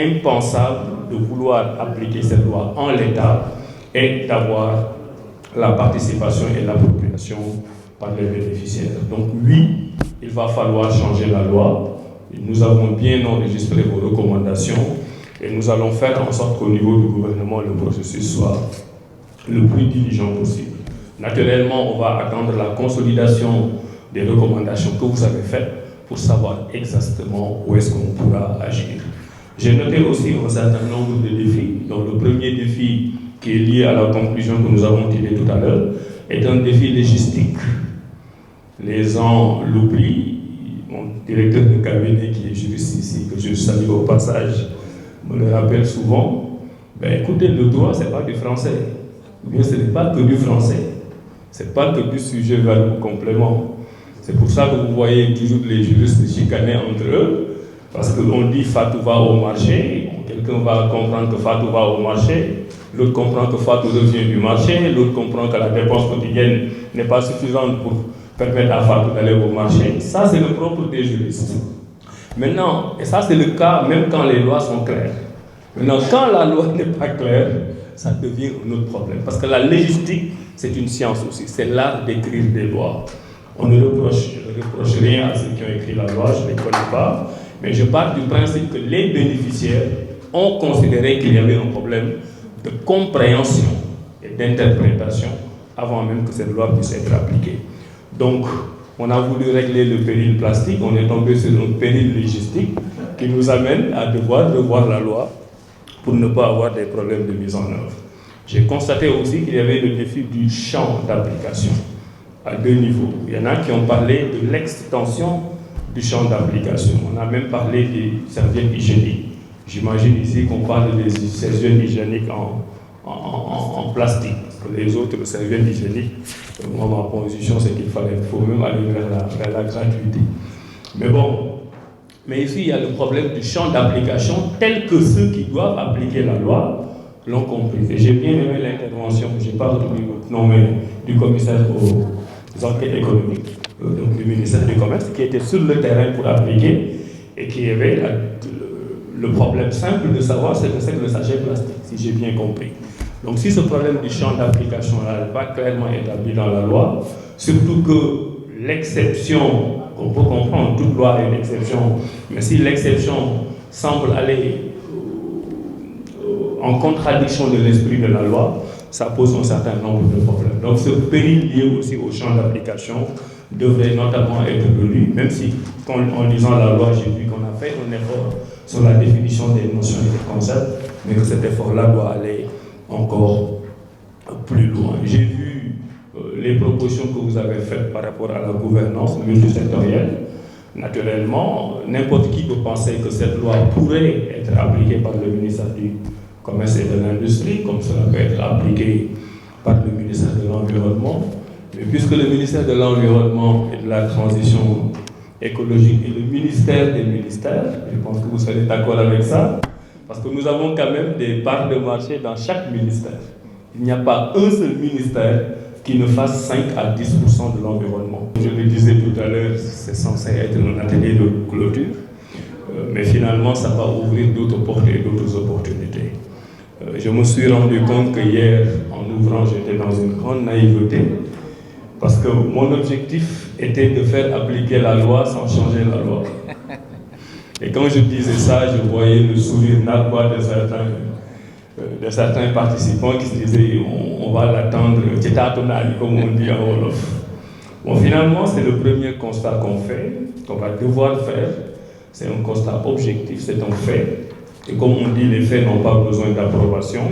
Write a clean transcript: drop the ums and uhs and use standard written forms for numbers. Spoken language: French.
impensable de vouloir appliquer cette loi en l'état et d'avoir la participation et l'appropriation par les bénéficiaires. Donc oui, il va falloir changer la loi. Nous avons bien enregistré vos recommandations et nous allons faire en sorte qu'au niveau du gouvernement, le processus soit le plus diligent possible. Naturellement, on va attendre la consolidation des recommandations que vous avez faites pour savoir exactement où est-ce qu'on pourra agir. J'ai noté aussi un certain nombre de défis. Donc le premier défi qui est lié à la conclusion que nous avons tirée tout à l'heure est un défi logistique. Les gens l'oublient. Mon directeur de cabinet qui est juriste ici, que je salue au passage, me le rappelle souvent. Ben, écoutez, le droit, ce n'est pas du français. Ou bien ce n'est pas que du français. Ce n'est pas que du sujet verbe complément. C'est pour ça que vous voyez toujours les juristes chicaner entre eux. Parce qu'on dit Fatou va au marché, quelqu'un va comprendre que Fatou va au marché, l'autre comprend que Fatou revient du marché, l'autre comprend que la dépense quotidienne n'est pas suffisante pour permettre à Fatou d'aller au marché. Ça, c'est le propre des juristes. Maintenant, et ça c'est le cas même quand les lois sont claires. Maintenant, quand la loi n'est pas claire, ça devient un autre problème. Parce que la légistique, c'est une science aussi, c'est l'art d'écrire des lois. On ne reproche rien à ceux qui ont écrit la loi, je ne les connais pas. Mais je pars du principe que les bénéficiaires ont considéré qu'il y avait un problème de compréhension et d'interprétation avant même que cette loi puisse être appliquée. Donc, on a voulu régler le péril plastique, on est tombé sur un péril légistique qui nous amène à devoir revoir la loi pour ne pas avoir des problèmes de mise en œuvre. J'ai constaté aussi qu'il y avait le défi du champ d'application à deux niveaux. Il y en a qui ont parlé de l'extension du champ d'application. On a même parlé des serviettes hygiéniques. J'imagine ici qu'on parle des serviettes hygiéniques en plastique. Pour les autres serviettes hygiéniques, moi, ma position, c'est qu'il faut même aller vers la gratuité. Mais bon, mais ici, il y a le problème du champ d'application tel que ceux qui doivent appliquer la loi l'ont compris. Et j'ai bien aimé l'intervention, je n'ai pas retenu votre nom, mais du commissaire aux enquêtes économiques, donc du ministère du Commerce, qui était sur le terrain pour appliquer et qui avait le problème simple de savoir ce que c'est que le sachet plastique, si j'ai bien compris. Donc si ce problème du champ d'application-là n'est pas clairement établi dans la loi, surtout que l'exception, qu'on peut comprendre, toute loi a une exception, mais si l'exception semble aller en contradiction de l'esprit de la loi, ça pose un certain nombre de problèmes. Donc ce péril lié aussi au champ d'application devrait notamment être relu, même si, en lisant la loi, j'ai vu qu'on a fait un effort sur la définition des notions et des concepts, mais que cet effort-là doit aller encore plus loin. J'ai vu les propositions que vous avez faites par rapport à la gouvernance multisectorielle. Naturellement, n'importe qui peut penser que cette loi pourrait être appliquée par le ministère du Commerce et de l'Industrie, comme cela peut être appliqué par le ministère de l'Environnement. Mais puisque le ministère de l'Environnement et de la Transition écologique est le ministère des ministères, je pense que vous serez d'accord avec ça, parce que nous avons quand même des parts de marché dans chaque ministère. Il n'y a pas un seul ministère qui ne fasse 5 à 10% de l'environnement. Je le disais tout à l'heure, c'est censé être un atelier de clôture, mais finalement, ça va ouvrir d'autres portes et d'autres opportunités. Je me suis rendu compte que hier, en ouvrant, j'étais dans une grande naïveté, parce que mon objectif était de faire appliquer la loi sans changer la loi. Et quand je disais ça, je voyais le sourire narquois de certains participants qui se disaient on va l'attendre, comme on dit en Wolof. Bon, finalement, c'est le premier constat qu'on fait, qu'on va devoir faire. C'est un constat objectif, c'est un fait. Et comme on dit, les faits n'ont pas besoin d'approbation.